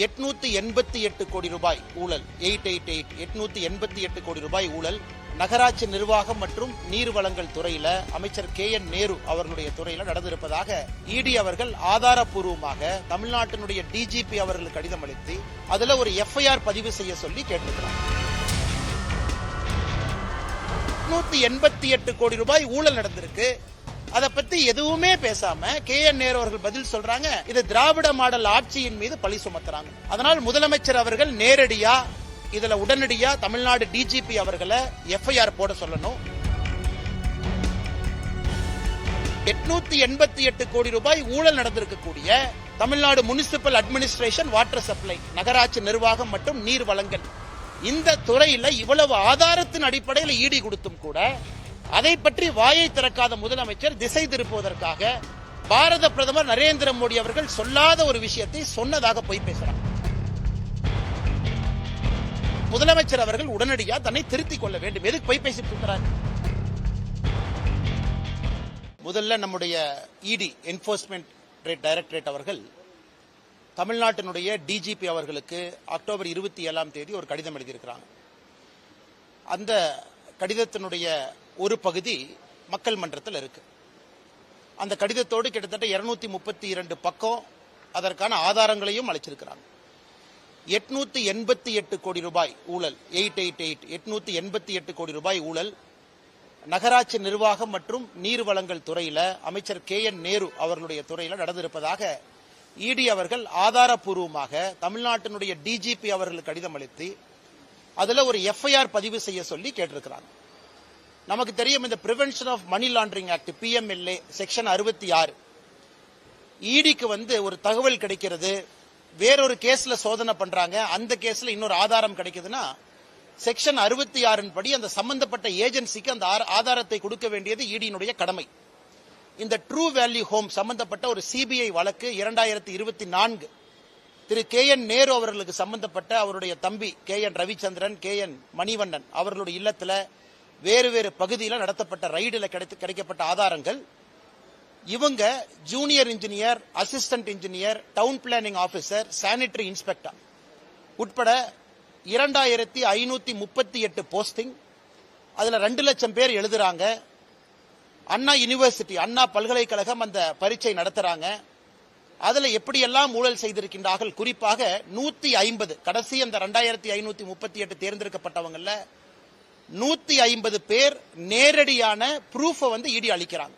888 கோடி ரூபாய் ஊழல், 888 கோடி ரூபாய் ஊழல் நகராட்சி நிர்வாகம் மற்றும் நீர் வளங்கள் துறையில அமைச்சர் KN நேரு அவர்களுடைய துறையில நடந்திருப்பதாக இடி அவர்கள் ஆதாரப்பூர்வமாக தமிழ்நாட்டினுடைய DGP அவர்களுக்கு கடிதம் அளித்து அதுல ஒரு FIR பதிவு செய்ய சொல்லி கேட்டிருக்கிறார். 888 கோடி ரூபாய் ஊழல் நடந்திருக்கு. அதை பத்தி எதுவுமே பேசாம KN நேரு அவர்கள் பதில் சொல்றாங்க, இது திராவிட மாடல் ஆட்சியின் மீது பழி சுமத்துறாங்க. அதனால் முதலமைச்சர் அவர்கள் நேரடியா இதுல உடனடியா தமிழ்நாடு DGP அவர்களை FIR போட சொல்லணும். 888 கோடி ரூபாய் ஊழல் நடந்திருக்கக்கூடிய Tamil Nadu municipal administration, water supply, நகராட்சி நிர்வாகம் மற்றும் நீர் வளங்கள், இந்த துறையில இவ்வளவு ஆதாரத்தின் அடிப்படையில் ஈடி கொடுத்தும் கூட அதை பற்றி வாயை திறக்காத முதலமைச்சர் திசை திருப்புவதற்காக பாரத பிரதமர் நரேந்திர மோடி அவர்கள் சொல்லாத ஒரு விஷயத்தை சொன்னதாக போய் பேசுறார். முதலமைச்சர் அவர்கள் உடனடியாக தன்னை திருத்திக் கொள்ள வேண்டும். எதுக்கு போய் பேசிட்டு இருக்கிறார்? முதல்ல நம்முடைய இடி என்ஃபோர்ஸ்மெண்ட் டைரக்டரேட் அவர்கள் தமிழ்நாட்டினுடைய DGP அவர்களுக்கு அக்டோபர் 27ஆம் தேதி ஒரு கடிதம் எழுதியிருக்கிறாங்க. அந்த கடிதத்தினுடைய ஒரு பகுதி மக்கள் மன்றத்தில் இருக்கு. அந்த கடிதத்தோடு கிட்டத்தட்ட 232 பக்கம் அதற்கான ஆதாரங்களையும் அளிச்சிருக்கிறாங்க. 888 கோடி ரூபாய் ஊழல், 888 கோடி ரூபாய் ஊழல் நகராட்சி நிர்வாகம் மற்றும் நீர் வளங்கள் துறையில அமைச்சர் KN நேரு அவர்களுடைய துறையில நடந்திருப்பதாக இடி அவர்கள் ஆதாரப்பூர்வமாக தமிழ்நாட்டினுடைய DGP அவர்களுக்கு கடிதம் அளித்து அதுல ஒரு FIR பதிவு செய்ய சொல்லி கேட்டிருக்கிறாங்க. நமக்கு தெரியும், இந்த Prevention of Money Laundering Act PMLA section 66 இடிக்கு ஒரு தகவல் கிடைக்கிறது, வேறொரு கேஸ்ல சோதனை பண்றாங்க, அந்த கேஸ்ல இன்னொரு ஆதாரம் கிடைக்குதுன்னா செக்ஷன் 66 படி அந்த சம்பந்தப்பட்ட ஏஜென்சிக்கு அந்த ஆதாரத்தை கொடுக்க வேண்டியது இடியினுடைய கடமை. இந்த ட்ரூ வேல்யூ ஹோம் சம்பந்தப்பட்ட ஒரு CBI வழக்கு 2024 திரு KN நேரு அவர்களுக்கு சம்பந்தப்பட்ட அவருடைய தம்பி KN ரவிச்சந்திரன், KN மணிவண்ணன் அவர்களுடைய இல்லத்துல வேறு வேறு பகுதியில் நடத்தப்பட்ட ரைடில் கிடைக்கப்பட்ட ஆதாரங்கள், இவங்க junior engineer, assistant engineer, down planning officer, sanitary inspector உட்பட 2538 போஸ்டிங், அதுல 2 லட்சம் பேர் எழுதுறாங்க. அண்ணா யூனிவர்சிட்டி, அண்ணா பல்கலைக்கழகம் அந்த பரீட்சை நடத்துறாங்க. அதுல எப்படியெல்லாம் ஊழல் செய்திருக்கின்றார்கள், குறிப்பாக 150 கடைசி அந்த 2538 தேர்ந்தெடுக்கப்பட்டவங்கல்ல 150 பேர் நேரடியான ப்ரூஃப் இடி அளிக்கிறாங்க.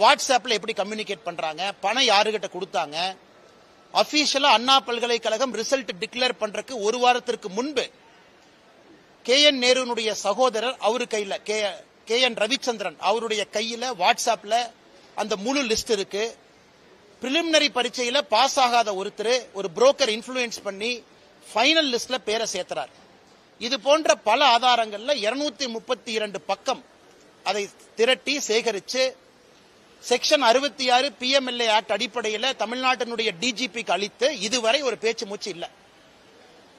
வாட்ஸ்அப்ல எப்படி கம்யூனிகேட் பண்றாங்க, பணம் யாருகிட்ட கொடுத்தாங்க, அபிஷியலா அண்ணா பல்கலைக்கழகம் ரிசல்ட் டிக்ளேர் பண்றதுக்கு ஒரு வாரத்திற்கு முன்பு KN நேருனுடைய சகோதரர் அவரு கையில KN ரவிச்சந்திரன் அவருடைய கையில வாட்ஸ்அப்ல அந்த முழு லிஸ்ட் இருக்கு. பிரிலிமினரி பரீட்சையில பாஸ் ஆகாத ஒருத்தர் ஒரு புரோக்கர் இன்ஃப்ளூயன்ஸ் பண்ணி ஃபைனல் லிஸ்ட்ல பேரை சேர்த்துறார். இது போன்ற பல ஆதாரங்கள்ல 232 பக்கம் அதை திரட்டி சேகரிச்சு செக்ஷன் 66 PMLA ஆக்ட் அடிப்படையில் தமிழ்நாட்டினுடைய DGPக்கு அளித்து இதுவரை ஒரு பேச்சு மூச்சு இல்ல.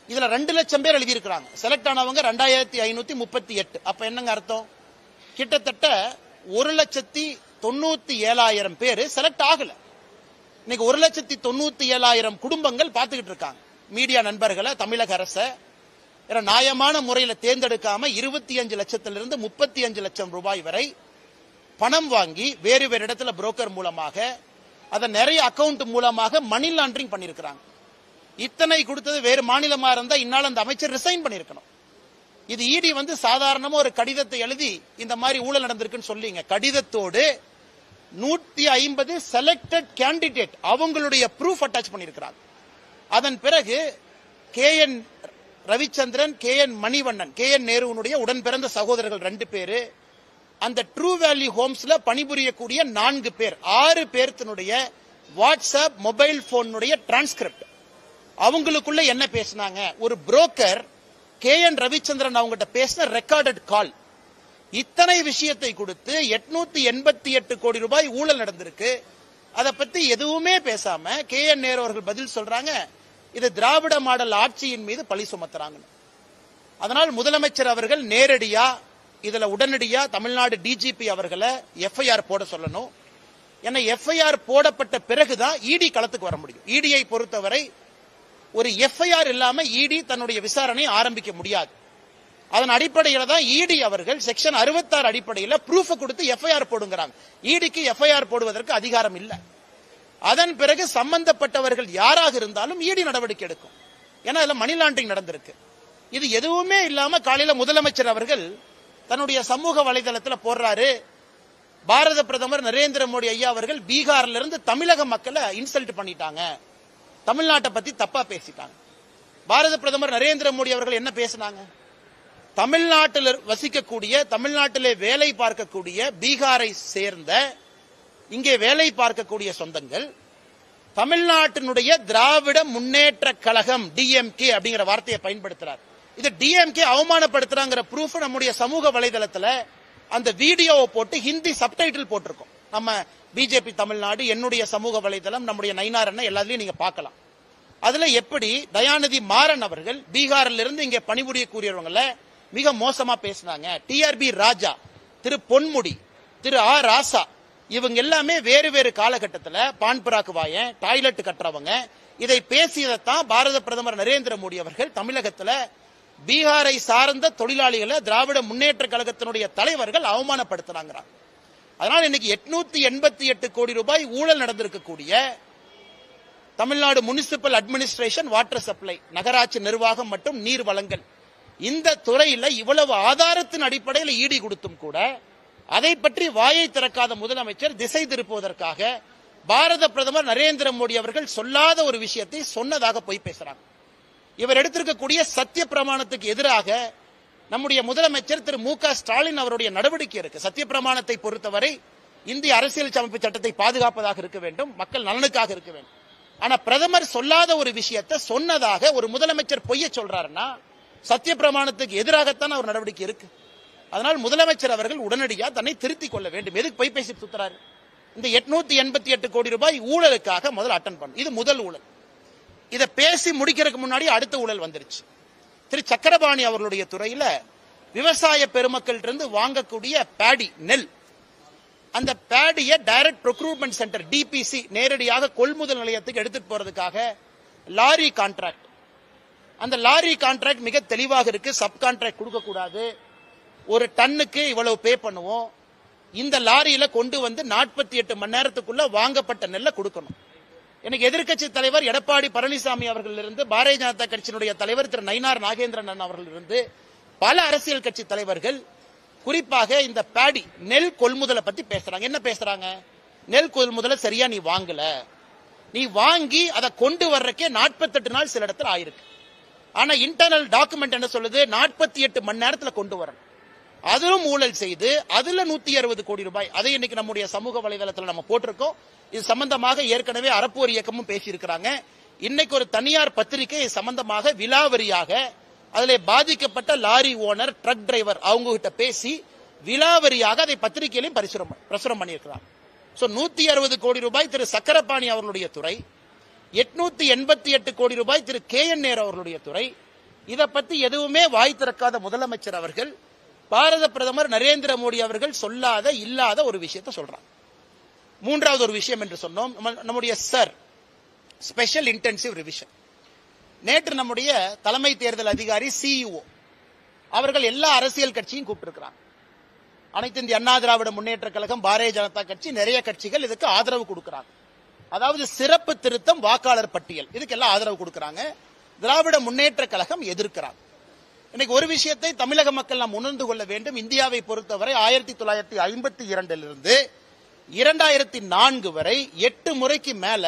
இதுல 2 லட்சம் பேர் எழுதியிருக்கிறாங்க. செலக்ட் ஆனவங்க 2538. அப்ப என்னங்க அர்த்தம்? கிட்டத்தட்ட 1,97,000 பேர் செலக்ட் ஆகல. இன்னைக்கு 1,97,000 குடும்பங்கள் பார்த்துக்கிட்டு இருக்காங்க. மீடியா நண்பர்களை, தமிழக அரச நியாயமான முறையில் தேர்ந்தெடுக்காம 25 லட்சத்திலிருந்து 35 லட்சம் ரூபாய் வரை பணம் வாங்கி வேறு வேறு இடத்துல புரோக்கர் மூலமாக அதை நிறைய அக்கவுண்ட் மூலமாக மணி லாண்டரிங் பண்ணிருக்கிறாங்க. இத்தனை கொடுத்தது வேறு மாநிலமா இருந்தா இந்நாள் அந்த அமைச்சர் ரிசைன் பண்ணிருக்கணும். இது இடி சாதாரணமா ஒரு கடிதத்தை எழுதி இந்த மாதிரி ஊழல் நடந்திருக்குன்னு சொல்லிங்க. கடிதத்தோடு 150 செலக்டட் கேண்டிடேட் அவங்களுடைய ப்ரூஃப் அட்டாச் பண்ணிருக்கிறாங்க. அதன் பிறகு KN Ravichandran, KN Manivannan, KN நேருனுடைய உடன் பிறந்த சகோதரர்கள் 2 பேரு, அந்த ட்ரூ வேல்யூ ஹோம்ஸ்ல பணிபுரியக்கூடிய 4 பேர், 6 பேர்த்தினுடைய வாட்ஸ்அப் மொபைல் போனுடைய டிரான்ஸ்கிரிப்ட், அவங்களுக்குள்ள என்ன பேசினாங்க, ஒரு புரோக்கர் KN ரவிச்சந்திரன் அவங்ககிட்ட பேசின ரெக்கார்டட் கால், இத்தனை விஷயத்தை கொடுத்து 888 கோடி ரூபாய் ஊழல் நடந்திருக்கு. அதை பத்தி எதுவுமே பேசாம KN நேரு அவர்கள் பதில் சொல்றாங்க, இது திராவிட மாடல் ஆட்சியின் மீது பழி சுமத்துறாங்க. அதனால் முதலமைச்சர் அவர்கள் நேரடியா இதுல உடனடியா தமிழ்நாடு DGP அவர்களை FIR போட சொல்லணும். ஏன்னா FIR போடப்பட்ட பிறகுதான் இடி களத்துக்கு வர முடியும். இடியை பொறுத்தவரை ஒரு எஃப்ஐஆர் இல்லாம இடி தன்னுடைய விசாரணையை ஆரம்பிக்க முடியாது. அதன் அடிப்படையில் தான் இடி அவர்கள் செக்ஷன் 66 அடிப்படையில் ப்ரூஃப் கொடுத்து எஃப்ஐஆர் போடுங்கிறாங்க. இடிக்கு எஃப்ஐஆர் போடுவதற்கு அதிகாரம் இல்லை. அதன் பிறகு சம்பந்தப்பட்டவர்கள் யாராக இருந்தாலும் இடி நடவடிக்கை எடுக்கும். ஏன்னா அதுல மணி லாண்டரிங் நடந்திருக்கு. இது எதுவுமே இல்லாம காலையில முதலமைச்சர் அவர்கள் தன்னுடைய சமூக வலைதளத்தில் போடுறாரு, பாரத பிரதமர் நரேந்திர மோடி ஐயா அவர்கள் பீகார்ல இருந்து தமிழக மக்களை இன்சல்ட் பண்ணிட்டாங்க, தமிழ்நாட்டை பத்தி தப்பா பேசிட்டாங்க. பாரத பிரதமர் நரேந்திர மோடி அவர்கள் என்ன பேசினாங்க? தமிழ்நாட்டில் வசிக்கக்கூடிய, தமிழ்நாட்டிலே வேலை பார்க்கக்கூடிய பீகாரை சேர்ந்த இங்கே வேலை பார்க்கக்கூடிய சொந்தங்கள் தமிழ்நாட்டினுடைய திராவிட முன்னேற்ற கழகம் டிஎம்கே அப்படிங்கிற வார்த்தையை பயன்படுத்துறார். இது டிஎம்கே அவமானப்படுத்துறாங்கிற ப்ரூஃப் நம்முடைய சமூக வலைதளத்தில் அந்த வீடியோவை போட்டு ஹிந்தி சப்டைட்டில் போட்டிருக்கோம். நம்ம பிஜேபி தமிழ்நாடு, என்னுடைய சமூக வலைதளம், நம்முடைய நயினார் அண்ணன் எல்லாத்துலயும் நீங்க பார்க்கலாம். அதுல எப்படி தயாநிதி மாறன் அவர்கள் பீகாரில் இருந்து இங்கே பணிபுரியக்கூடியவங்கள மிக மோசமா பேசினாங்க. டிஆர்பி ராஜா, திரு பொன்முடி, திரு ஆ ராசா, இவங்க எல்லாமே வேறு வேறு காலகட்டத்தில் பான் பிராக்கு வாயன், டாய்லெட் கட்டுறவங்க. இதை பேசியதைத்தான் பாரத பிரதமர் நரேந்திர மோடி அவர்கள் தமிழகத்தில் பீகாரை சார்ந்த தொழிலாளிகளை திராவிட முன்னேற்ற கழகத்தினுடைய தலைவர்கள் அவமானப்படுத்தினாங்க. அதனால் இன்னைக்கு 888 கோடி ரூபாய் ஊழல் நடந்திருக்கக்கூடிய Tamil Nadu municipal administration, water supply, நகராட்சி நிர்வாகம் மற்றும் நீர் வழங்கல், இந்த துறையில இவ்வளவு ஆதாரத்தின் அடிப்படையில் ஈடி கொடுத்தும் கூட அதை பற்றி வாயை திறக்காத முதலமைச்சர் திசை திருப்புவதற்காக பாரத பிரதமர் நரேந்திர மோடி அவர்கள் சொல்லாத ஒரு விஷயத்தை சொன்னதாக போய் பேசுறாங்க. இவர் எடுத்திருக்கக்கூடிய சத்திய பிரமாணத்துக்கு எதிராக நம்முடைய முதலமைச்சர் திரு மு க ஸ்டாலின் அவருடைய நடவடிக்கை இருக்கு. சத்திய பிரமாணத்தை பொறுத்தவரை இந்திய அரசியல் அமைப்பு சட்டத்தை பாதுகாப்பதாக இருக்க வேண்டும், மக்கள் நலனுக்காக இருக்க வேண்டும். ஆனா பிரதமர் சொல்லாத ஒரு விஷயத்தை சொன்னதாக ஒரு முதலமைச்சர் பொய்ய சொல்றாருன்னா சத்திய பிரமாணத்துக்கு எதிராகத்தான் அவர் நடவடிக்கை இருக்கு. அதனால் முதலமைச்சர் அவர்கள் உடனடியாக தன்னை திருத்திக் கொள்ள வேண்டும். எதுக்கு பொய் பேசி சுத்துறாரு? இந்த 888 கோடி ரூபாய் ஊழலுக்காக முதல் அட்டன் பண்ணு. இது முதல் ஊழல். இதை பேசி முடிக்கிறதுக்கு முன்னாடி அடுத்த ஊழல் வந்துருச்சு. திரு சக்கரபாணி அவர்களுடைய துறையில விவசாய பெருமக்கள் இருந்து வாங்கக்கூடிய பேடி, நெல், அந்த பேடியை டைரக்ட் ப்ரொக்யூர்மெண்ட் சென்டர் டிபிசி நேரடியாக கொள்முதல் நிலையத்துக்கு எடுத்துட்டு போறதுக்காக லாரி கான்ட்ராக்ட், அந்த லாரி கான்ட்ராக்ட் மிக தெளிவாக இருக்கு. சப் கான்ட்ராக்ட் கொடுக்க கூடாது, ஒரு டன்னுக்கு இவ்வளவு பே பண்ணுவோம், இந்த லாரியில கொண்டு வந்து 48 மணி நேரத்துக்குள்ள வாங்கப்பட்ட நெல்லை கொடுக்கணும். எனக்கு எதிர்க்கட்சி தலைவர் எடப்பாடி பழனிசாமி அவர்கள் இருந்து, பாரதிய ஜனதா கட்சியினுடைய தலைவர் திரு நயினார் நாகேந்திரன் அவர்கள் இருந்து, பல அரசியல் கட்சி தலைவர்கள் குறிப்பாக இந்த பேடி நெல் கொள்முதலை பத்தி பேசுறாங்க. என்ன பேசுறாங்க? நெல் கொள்முதலை சரியா நீ வாங்கல, நீ வாங்கி அதை கொண்டு வர்றக்கே 48 நாள் சில இடத்துல ஆயிருக்கு. ஆனா இன்டர்னல் டாக்குமெண்ட் என்ன சொல்லுது? 48 மணி நேரத்துல கொண்டு வரணும். அதிலும் ஊழல் செய்து அதுல 160 கோடி ரூபாய், அதை இன்னைக்கு நம்முடைய சமூக வலைதளத்தில் நம்ம போட்டிருக்கோம். இது சம்பந்தமாக ஏற்கனவே அறப்போர் இயக்கமும் பேசியிருக்கிறாங்க. இன்னைக்கு ஒரு தனியார் பத்திரிகை சம்பந்தமாக விலாவரியாக அதிலே பாதிக்கப்பட்ட லாரி ஓனர், ட்ரக் டிரைவர் அவங்க கிட்ட பேசி விலாவரியாக அதை பத்திரிகையிலையும் பிரசுரம் பண்ணியிருக்கிறாங்க. 160 கோடி ரூபாய் திரு சக்கரபாணி அவர்களுடைய துறை, 888 கோடி ரூபாய் திரு KN நேரு அவர்களுடைய துறை. இதை பத்தி எதுவுமே வாய் திறக்காத முதலமைச்சர் அவர்கள் பாரத பிரதமர் நரேந்திர மோடி அவர்கள் சொல்லாத இல்லாத ஒரு விஷயத்தை சொல்றாங்க. மூன்றாவது ஒரு விஷயம் என்று சொன்னோம், நம்முடைய சர் ஸ்பெஷல் இன்டென்சிவ் ரிவிஷன். நேற்று நம்முடைய தலைமை தேர்தல் அதிகாரி CEO அவர்கள் எல்லா அரசியல் கட்சியும் கூப்பிட்டிருக்கிறாங்க. அனைத்து இந்திய அண்ணா திராவிட முன்னேற்ற கழகம், பாரதிய ஜனதா கட்சி, நிறைய கட்சிகள் இதுக்கு ஆதரவு கொடுக்கிறாங்க. அதாவது சிறப்பு திருத்தம் வாக்காளர் பட்டியல், இதுக்கு எல்லாம் ஆதரவு கொடுக்கிறாங்க. திராவிட முன்னேற்ற கழகம் எதிர்க்கிறாங்க. இன்னைக்கு ஒரு விஷயத்தை தமிழக மக்கள் நாம் உணர்ந்து கொள்ள வேண்டும். இந்தியாவை பொறுத்தவரை 1952 2004 வரை 8 முறைக்கு மேல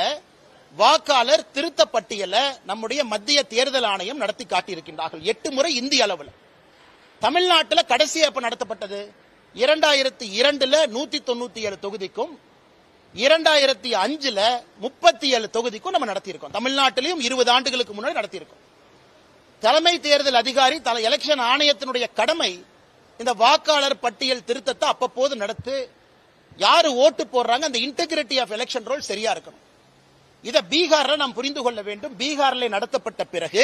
வாக்காளர் திருத்த பட்டியலை நம்முடைய மத்திய தேர்தல் ஆணையம் நடத்தி காட்டியிருக்கின்றார்கள். 8 முறை இந்திய அளவில். தமிழ்நாட்டில் கடைசி எப்ப நடத்தப்பட்டது? 2002 197 தொகுதிக்கும் 2005 37 தொகுதிக்கும் நம்ம நடத்தியிருக்கோம். தமிழ்நாட்டிலையும் 20 ஆண்டுகளுக்கு முன்னாடி நடத்தியிருக்கோம். தலைமை தேர்தல் அதிகாரி, எலெக்ஷன் ஆணையத்தினுடைய கடமை இந்த வாக்காளர் பட்டியல் திருத்தத்தை அப்பப்போது நடத்து, யாரு ஓட்டு போடுறாங்க, அந்த இன்டெகிரிட்டி ஆஃப் எலெக்ஷன் ரோல் சரியா இருக்கணும். இதை பீகார்ல நாம் புரிந்து கொள்ள வேண்டும். பீகார்ல நடத்தப்பட்ட பிறகு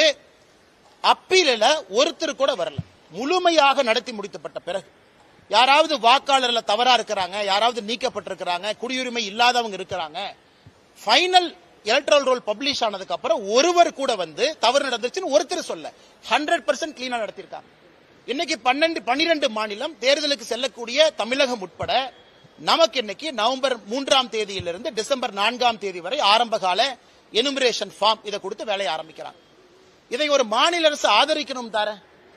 அப்பீல ஒருத்தர் கூட வரல. முழுமையாக நடத்தி முடிக்கப்பட்ட பிறகு யாராவது வாக்காளர்ல தவறா இருக்கிறாங்க, யாராவது நீக்கப்பட்டிருக்கிறாங்க, குடியுரிமை இல்லாதவங்க இருக்கிறாங்க, ஃபைனல் எலக்ட்ரல் ரோல் பப்ளிஷ் ஆனதுக்கு அப்புறம் ஒருவர் கூட வந்து தவறு நடந்துச்சுன்னு ஒருத்தர் சொல்ல 100% கிளீனா நடத்திருக்காங்க. இன்னைக்கு 12 மாநிலம் தேர்தலுக்கு செல்லக்கூடிய தமிழகம் உட்பட நமக்கு இன்னைக்கு நவம்பர் 3ஆம் தேதியிலிருந்து டிசம்பர் 4ஆம் தேதி வரை ஆரம்ப கால எனுமரேஷன் ஃபார்ம் இதை கொடுத்து வேலையை ஆரம்பிக்கிறாங்க. இதை ஒரு மாநில அரசு ஆதரிக்கணும் தார.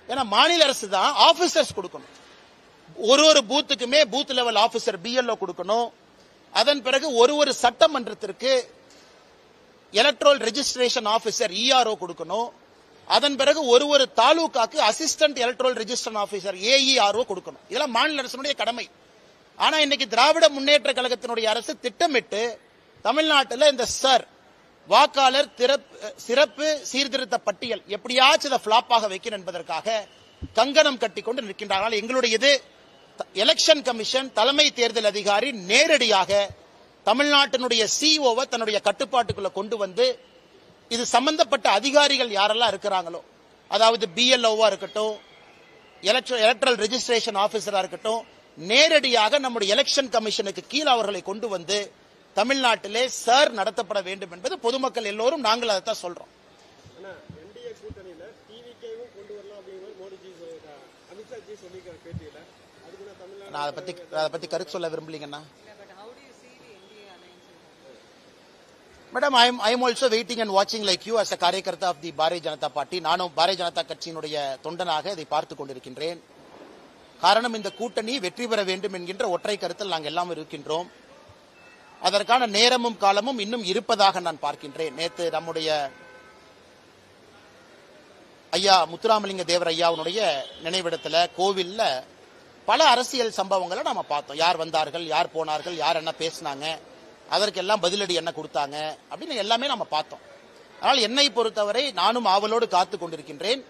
ஏன்னா மாநில அரசு தான் ஆபீசர்ஸ் கொடுக்கணும். ஒரு பூத்துக்குமே பூத் லெவல் ஆபீசர் BLO கொடுக்கணும். அதன் பிறகு ஒரு சட்டமன்றத்திற்கு எலக்ட்ரல் ரெஜிஸ்ட்ரேஷன் ஆபீசர் ERO கொடுக்கணும். அதன் பிறகு ஒரு தாலுகாக்கு assistant electoral registration officer AERO கொடுக்கணும். இதெல்லாம் மாநில அரசுடைய கடமை. ஆனா இன்னைக்கு திராவிட முன்னேற்ற கழகத்தினுடைய அரசு திட்டமிட்டு தமிழ்நாட்டில் இந்த வாக்காளர் சிறப்பு சீர்திருத்த பட்டியல் எப்படியாச்சும் இதை பிளாப்பாக வைக்கணும் என்பதற்காக கங்கணம் கட்டி கொண்டு நிற்கின்றார்கள். எங்களுடைய எலெக்ஷன் கமிஷன் தலைமை தேர்தல் அதிகாரி நேரடியாக தமிழ்நாட்டினுடைய COவை தன்னுடைய கட்டுப்பாட்டுக்குள்ள கொண்டு வந்து இது சம்பந்தப்பட்ட அதிகாரிகள் யாரெல்லாம் இருக்கிறாங்களோ, அதாவது BLOவா இருக்கட்டும், எலக்ட்ரல் ரெஜிஸ்ட்ரேஷன் ஆபீசரா இருக்கட்டும், நேரடியாக நம்முடைய எலெக்ஷன் கமிஷனுக்கு கீழ் அவர்களை கொண்டு வந்து தமிழ்நாட்டிலே நடத்தப்பட வேண்டும் என்பது பொதுமக்கள் எல்லோரும் நாங்கள் அதைத்தான் சொல்றோம். நான் அதை பத்தி கருத்து சொல்ல விரும்பலீங்கண்ணா. Madam, I am also waiting and watching like you as a காரியகர்த்தா of the Bharatiya Janata party. நானும் பாரதிய ஜனதா கட்சியினுடைய தொண்டனாக இதை பார்த்துக் கொண்டிருக்கின்றேன். காரணம், இந்த கூட்டணி வெற்றி பெற வேண்டும் என்கின்ற ஒற்றை கருத்தில் நாங்கள் எல்லாம் இருக்கின்றோம். அதற்கான நேரமும் காலமும் இன்னும் இருப்பதாக நான் பார்க்கின்றேன். நேற்று நம்முடைய ஐயா முத்துராமலிங்க தேவர் ஐயாவுடைய நினைவிடத்துல கோவில்ல பல அரசியல் சம்பவங்களை நாம பார்த்தோம். யார் வந்தார்கள், யார் போனார்கள், யார் என்ன பேசினாங்க, அதற்கெல்லாம் பதிலடி என்ன கொடுத்தாங்க அப்படின்னு எல்லாமே நாம பார்த்தோம். அதனால் என்னை பொறுத்தவரை நானும் ஆவலோடு காத்து கொண்டிருக்கின்றேன்.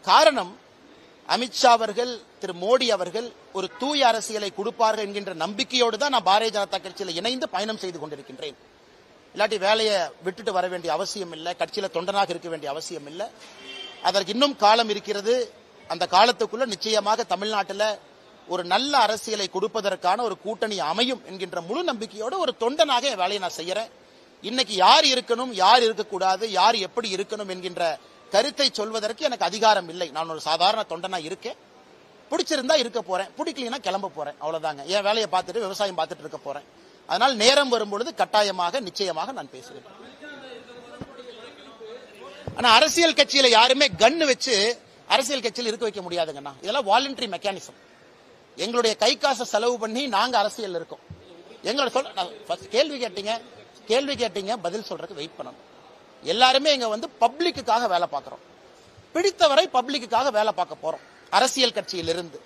காரணம், அமித்ஷா அவர்கள், திரு மோடி அவர்கள் ஒரு தூய அரசியலை கொடுப்பார்கள் என்கின்ற நம்பிக்கையோடு தான் நான் பாரதிய ஜனதா கட்சியில் இணைந்து பயணம் செய்து கொண்டிருக்கின்றேன். இல்லாட்டி வேலையை விட்டுட்டு வர வேண்டிய அவசியம் இல்லை, கட்சியில தொண்டனாக இருக்க வேண்டிய அவசியம் இல்லை. அதற்கு இன்னும் காலம் இருக்கிறது. அந்த காலத்துக்குள்ள நிச்சயமாக தமிழ்நாட்டில் ஒரு நல்ல அரசியலை கொடுப்பதற்கான ஒரு கூட்டணி அமையும் என்கின்ற முழு நம்பிக்கையோடு ஒரு தொண்டனாக என் வேலையை நான் செய்யறேன். இன்னைக்கு யார் இருக்கணும், யார் இருக்கக்கூடாது, யார் எப்படி இருக்கணும் என்கின்ற கருத்தை சொல்வதற்கு எனக்கு அதிகாரம் இல்லை. நான் ஒரு சாதாரண தொண்டனா இருக்கேன். பிடிச்சிருந்தா இருக்க போறேன், பிடிக்கலனா கிளம்ப போறேன், அவ்வளவுதாங்க. என் வேலையை பார்த்துட்டு விவசாயம் பார்த்துட்டு இருக்க போறேன். அதனால் நேரம் வரும்பொழுது கட்டாயமாக நிச்சயமாக நான் பேசுவேன். ஆனா அரசியல் கட்சியில யாருமே கன்னு வச்சு அரசியல் கட்சியில் இருக்க வைக்க முடியாதுங்கண்ணா. இதெல்லாம் வாலண்டரி மெக்கானிசம். எங்களுடைய கை காசை செலவு பண்ணி நாங்க அரசியல் இருக்கோம். எங்களோட கேள்வி கேட்டீங்க பதில் சொல்றதுக்கு வெயிட் பண்ணணும். எல்லாருமே இங்க வந்து பப்ளிக்குக்காக வேலை பார்க்கிறோம். பிடித்தவரை பப்ளிக்குக்காக வேலை பார்க்க போறோம். அரசியல் கட்சியில் இருந்து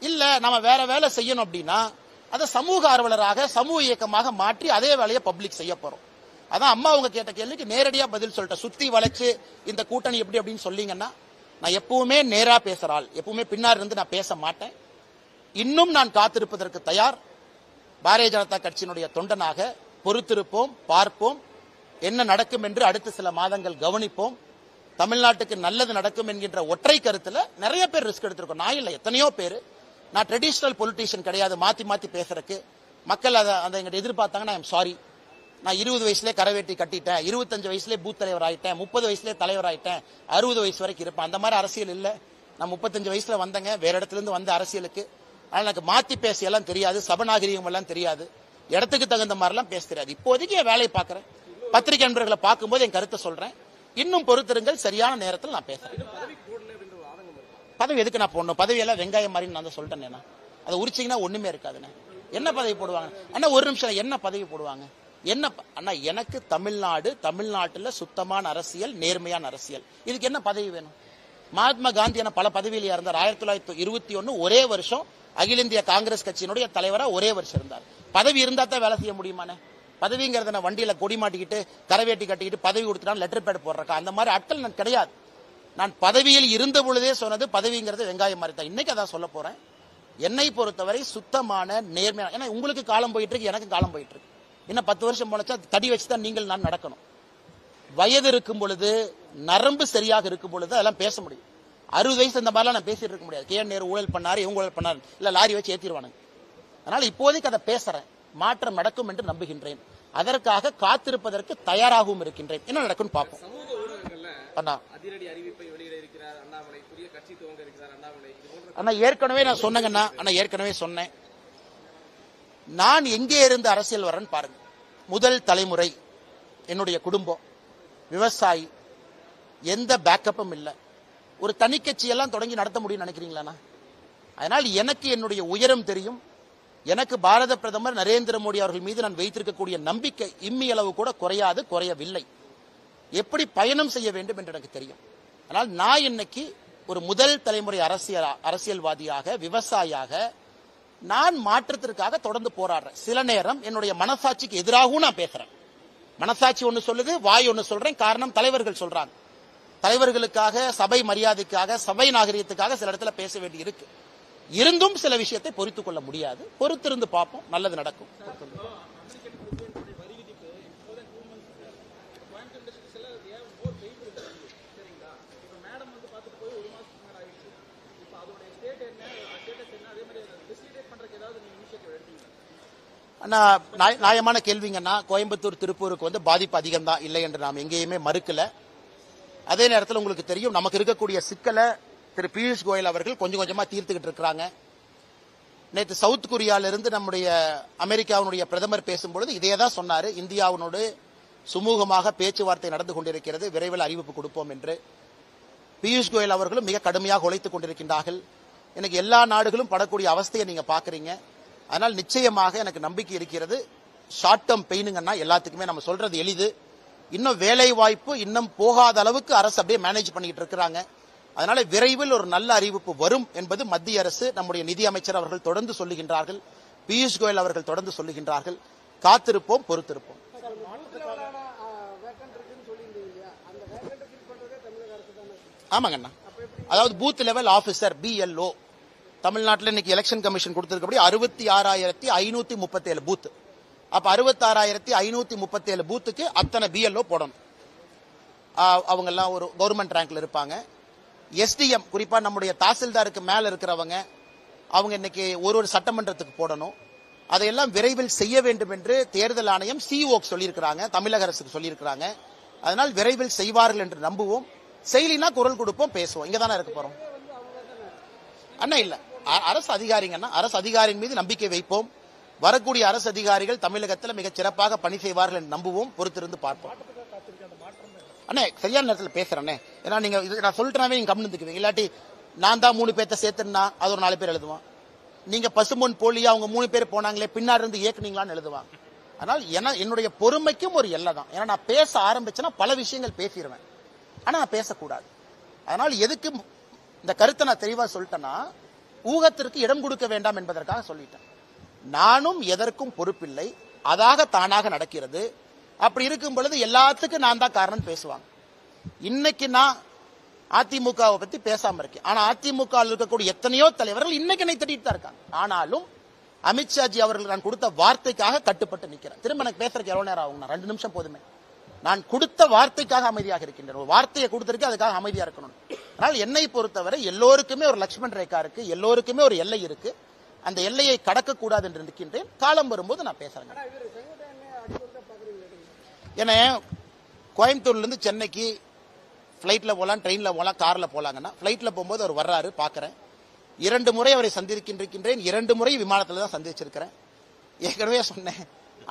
இல்ல நம்ம வேற வேலை செய்யணும் அப்படின்னா அதை சமூக ஆர்வலராக சமூக இயக்கமாக மாற்றி அதே வேலையை பப்ளிக் செய்ய போறோம். அதான் அம்மா அவங்க கேட்ட கேள்விக்கு நேரடியா பதில் சொல்லிட்டேன். சுத்தி வளைச்சு இந்த கூட்டணி எப்படி அப்படின்னு சொல்லிங்கன்னா, நான் எப்பவுமே நேரா பேசுறாள், எப்பவுமே பின்னாடி இருந்து நான் பேச மாட்டேன். இன்னும் நான் காத்திருப்பதற்கு தயார். பாரதிய ஜனதா கட்சியினுடைய தொண்டனாக பொறுத்திருப்போம், பார்ப்போம். என்ன நடக்கும் என்று அடுத்த சில மாதங்கள் கவனிப்போம். தமிழ்நாட்டுக்கு நல்லது நடக்கும் என்கின்ற ஒற்றை கருத்துல நிறைய பேர் ரிஸ்க் எடுத்திருக்கோம். நான் இல்ல, எத்தனையோ பேர். நான் ட்ரெடிஷனல் பொலிட்டீஷியன் கிடையாது. மாத்தி மாத்தி பேசுறதுக்கு மக்கள் அதை எங்கிட்ட எதிர்பார்த்தாங்கன்னா ஐ எம் சாரி. நான் 20 வயசுலேயே கரவேட்டி கட்டிட்டேன், 25 வயசுலேயே பூத் தலைவர் ஆயிட்டேன், 30 வயசுலேயே தலைவர் ஆயிட்டேன், 60 வயசு வரைக்கும் இருப்பேன். அந்த மாதிரி அரசியல் இல்ல. நான் 35 வயசுல வந்தேங்க, வேற இடத்துல இருந்து வந்த அரசியலுக்கு. ஆனால் எனக்கு மாத்தி பேச எல்லாம் தெரியாது, சபநாகரிகம் எல்லாம் தெரியாது, இடத்துக்கு தகுந்த மாதிரி எல்லாம் பேச தெரியாது. இப்போதைக்கு என் வேலையை பார்க்கறேன். பத்திரிகை நண்பர்களை பார்க்கும்போது என் கருத்தை சொல்றேன். இன்னும் பொறுத்திருங்கள், சரியான நேரத்தில் நான் பேசுறேன். பதவி எதுக்கு நான் போடணும்? பதவியெல்லாம் வெங்காயம் மாதிரி நான் தான் சொல்லிட்டேன். அதை உரிச்சிங்கன்னா ஒண்ணுமே இருக்காதுண்ணே. என்ன பதவி போடுவாங்க அண்ணா? ஒரு நிமிஷம், என்ன பதவி போடுவாங்க? என்ன அண்ணா, எனக்கு தமிழ்நாட்டில் சுத்தமான அரசியல், நேர்மையான அரசியல். இதுக்கு என்ன பதவி வேணும்? மகாத்மா காந்தி என பல பதவியில இருந்தார். 1921 ஒரே வருஷம் அகில இந்திய காங்கிரஸ் கட்சியினுடைய தலைவரா ஒரே வருஷம் இருந்தார். பதவி இருந்தா தான் வேலை செய்ய முடியுமானே? பதவிங்கிறத வண்டியில கொடி மாட்டிக்கிட்டு கரவேட்டி கட்டிக்கிட்டு பதவி கொடுத்துட்டா லெட்டர் பேட் போடுறக்கா? அந்த மாதிரி ஆட்கள் நான் கிடையாது. நான் பதவியில் இருந்த பொழுதே சொன்னது பதவிங்கிறது வெங்காயம் மாதிரி தான். இன்னைக்கு அதான் சொல்ல போறேன். என்னை பொறுத்தவரை சுத்தமான நேர்மையான, ஏன்னா உங்களுக்கு காலம் போயிட்டு இருக்கு, எனக்கு காலம் போயிட்டு இருக்கு. இன்னும் 10 வருஷம் போனச்சா தடி வச்சுதான் நீங்கள் நான் நடக்கணும். வயது இருக்கும் பொழுது, நரம்பு சரியாக இருக்கும் பொழுது அதெல்லாம் பேச முடியும். 60 வயசு இந்த மாதிரிலாம் நான் பேசிட்டு இருக்க முடியாது. KN நேரு ஊழல் பண்ணாரு, இவங்க ஊழல் பண்ணாரு, இல்ல லாரி வச்சு ஏத்திடுவானுங்க. அதனால இப்போதைக்கு அதை பேசுறேன். மாற்றம் நடக்கும் என்று நம்புகின்றேன். அதற்காக காத்திருப்பதற்கு தயாராகவும் இருக்கின்றேன். என்ன நடக்கும் பார்ப்போம். அண்ணா ஏற்கனவே நான் சொன்னேங்கண்ணா, ஏற்கனவே சொன்னேன். நான் எங்கே இருந்து அரசியல் வரேன்னு பாருங்க. முதல் தலைமுறை, என்னுடைய குடும்பம் விவசாயி, எந்த பேக்கப்பும் இல்லை. ஒரு தனி கட்சியெல்லாம் தொடங்கி நடத்த முடியும்னு நினைக்கிறீங்களா? அதனால் எனக்கு என்னுடைய உயரம் தெரியும். எனக்கு பாரத பிரதமர் நரேந்திர மோடி அவர்கள் மீது நான் வைத்திருக்கக்கூடிய நம்பிக்கை இம்மி அளவு கூட குறையாது, குறையவில்லை. எப்படி பயணம் செய்ய வேண்டும் என்று எனக்கு தெரியும். ஆனால் நான் இன்னைக்கு ஒரு முதல் தலைமுறை அரசியல்வாதியாக, விவசாயியாக நான் மாற்றத்திற்காக தொடர்ந்து போராடுறேன். சில நேரம் என்னுடைய மனசாட்சிக்கு எதிராகவும் நான் பேசுறேன். மனசாட்சி ஒன்னு சொல்லுது, வாய் ஒன்னு சொல்றேன். காரணம் தலைவர்கள் சொல்றாங்க. தலைவர்களுக்காக, சபை மரியாதைக்காக, சபை நாகரிகத்துக்காக சில இடத்துல பேச வேண்டி இருக்கு. இருந்தும் சில விஷயத்தை பொறுத்துக் கொள்ள முடியாது. பொறுத்திருந்து பார்ப்போம், நல்லது நடக்கும். நியாயமான கேள்விங்கன்னா, கோயம்புத்தூர் திருப்பூருக்கு பாதிப்பு அதிகம் தான், இல்லை என்று நாம் எங்கேயுமே மறுக்கல. அதே நேரத்தில் உங்களுக்கு தெரியும், நமக்கு இருக்கக்கூடிய சிக்கலை திரு பியூஷ் கோயல் அவர்கள் கொஞ்சம் கொஞ்சமா தீர்த்துக்கிட்டு இருக்கிறாங்க. நேற்று சவுத் கொரியாவிலிருந்து நம்முடைய அமெரிக்காவினுடைய பிரதமர் பேசும்பொழுது இதே தான் சொன்னாரு. இந்தியாவினோடு சுமூகமாக பேச்சுவார்த்தை நடந்து கொண்டிருக்கிறது, விரைவில் அறிவிப்பு கொடுப்போம் என்று. பியூஷ் கோயல் அவர்களும் மிக கடுமையாக உழைத்துக் கொண்டிருக்கின்றார்கள். எனக்கு எல்லா நாடுகளும் படக்கூடிய அவஸ்தையை நீங்க பாக்குறீங்க. அதனால் நிச்சயமாக எனக்கு நம்பிக்கை இருக்கிறது. ஷார்ட் டேர்ம் பெயினுங்கன்னா எல்லாத்துக்குமே நம்ம சொல்றது எளிது. இன்னும் வேலை வாய்ப்பு இன்னும் போகாத அளவுக்கு அரசு அப்படியே மேனேஜ் பண்ணிட்டு இருக்கிறாங்க. அதனால விரைவில் ஒரு நல்ல அறிவிப்பு வரும் என்பது மத்திய அரசு, நம்முடைய நிதி அமைச்சர் அவர்கள் தொடர்ந்து சொல்லுகின்றார்கள், பியூஷ் கோயல் அவர்கள் தொடர்ந்து சொல்லுகின்றார்கள். காத்திருப்போம், பொறுத்திருப்போம். ஆமாங்கண்ணா, அதாவது பூத் லெவல் ஆபீசர் BLO தமிழ்நாட்டில் இன்னைக்கு எலெக்ஷன் கமிஷன் கொடுத்திருக்கபடி 66,537 பூத். அப்ப 66,537 பூத்துக்கு அத்தனை BLO போடணும். அவங்க எல்லாம் ஒரு கவர்மெண்ட் ரேங்க்ல இருப்பாங்க. SDM குறிப்பா நம்முடைய தாசில்தாருக்கு மேல இருக்கிறவங்க, அவங்க இன்னைக்கு ஒரு சட்டமன்றத்துக்கு போடணும். அதையெல்லாம் விரைவில் செய்ய வேண்டும் என்று தேர்தல் ஆணையம் COக்கு சொல்லியிருக்கிறாங்க, தமிழக அரசுக்கு சொல்லியிருக்கிறாங்க. அதனால் விரைவில் செய்வார்கள் என்று நம்புவோம். செயலினா குரல் கொடுப்போம், பேசுவோம். இங்க தானே இருக்க போறோம் அண்ணா. இல்ல, அரசு அதிகாரிங்கன்னா அரசு அதிகாரியின் மீது நம்பிக்கை வைப்போம். வரக்கூடிய அரசு அதிகாரிகள் தமிழகத்தில் மிகச் சிறப்பாக பணி செய்வார்கள் என்று நம்புவோம். பொறுத்திருந்து பார்ப்போம். அண்ணே சரியான நேரத்தில் பேசுறேன். ஏன்னா நீங்க நான் சொல்லிட்டேனாவே நீங்க கம்முந்துக்குவீங்க. இல்லாட்டி நான் தான் 3 பேர்த்த சேர்த்துனா அது ஒரு 4 பேர் எழுதுவான். நீங்க பசும்பொன் போலியா அவங்க 3 பேர் போனாங்களே பின்னாடி இருந்து இயக்குனீங்களான்னு எழுதுவாங்க. அதனால் என்னுடைய பொறுமைக்கும் ஒரு எல்லை தான். ஏன்னா நான் பேச ஆரம்பிச்சேன்னா பல விஷயங்கள் பேசிடுவேன். ஆனா நான் பேசக்கூடாது. அதனால் எதுக்கு இந்த கருத்தை நான் தெளிவா சொல்லிட்டேன்னா, ஊகத்திற்கு இடம் கொடுக்க வேண்டாம் என்பதற்காக சொல்லிட்டேன். நானும் எதற்கும் பொறுப்பில்லை, அதாக தானாக நடக்கிறது. அப்படி இருக்கும் பொழுது எல்லாத்துக்கும் நான் தான் காரணம் பேசுவாங்க. இன்னைக்கு நான் அதிமுகவை பத்தி பேசாம இருக்கேன். ஆனா அதிமுக இருக்கக்கூடிய எத்தனையோ தலைவர்கள் இன்னைக்கு என்னை திட்டிட்டு தான் இருக்காங்க. ஆனாலும் அமித்ஷாஜி அவர்கள் நான் கொடுத்த வார்த்தைக்காக கட்டுப்பட்டு நிக்கிறேன். திரும்ப எனக்கு பேசுறதுக்கு எவ்வளவு நேரம் ஆகும்? 2 நிமிஷம் போதுமே. நான் கொடுத்த வார்த்தைக்காக அமைதியாக இருக்கின்றேன். ஒரு வார்த்தையை கொடுத்திருக்கேன், அதுக்காக அமைதியா இருக்கணும். ஆனால் என்னை பொறுத்தவரை எல்லோருக்குமே ஒரு லட்சுமண் ரேகா இருக்கு, எல்லோருக்குமே ஒரு எல்லை இருக்கு. அந்த எல்லையை கடக்க கூடாது என்று இருக்கின்றேன். காலம் வரும்போது நான் பேசுறேன். ஏன்னா கோயம்புத்தூர்ல இருந்து சென்னைக்கு பிளைட்ல போலாம், ட்ரெயின்ல போலாம், கார்ல போலாங்கன்னா பிளைட்ல போகும்போது அவர் வர்றாரு, பாக்குறேன். 2 முறை அவரை சந்திருக்கின்றேன். 2 முறை விமானத்துல தான் சந்திச்சிருக்கிறேன். ஏற்கனவே சொன்னேன்,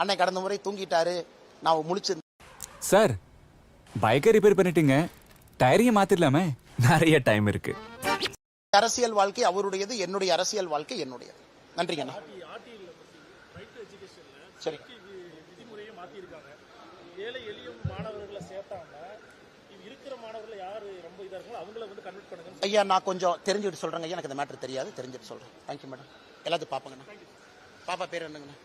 அன்னை கடந்த முறை தூங்கிட்டாரு, நான் முழிச்சு. சார், பைக்கை ரிப்பேர் பண்ணிட்டீங்க, டயரையும் மாத்திரலாமே, நிறைய டைம் இருக்கு. அரசியல் வாழ்க்கை அவருடையது, என்னுடைய அரசியல் வாழ்க்கை என்னுடையது. நன்றிங்க. சரி, ஐயா நான் கொஞ்சம் தெரிஞ்சுட்டு சொல்றேங்க. எனக்கு இந்த மேட்டர் தெரியாது, தெரிஞ்சுட்டு சொல்றேன். Thank you madam. எல்லாத்தையும் பாப்பங்கண்ணா. பாப்பா பேர் என்னங்கண்ணா?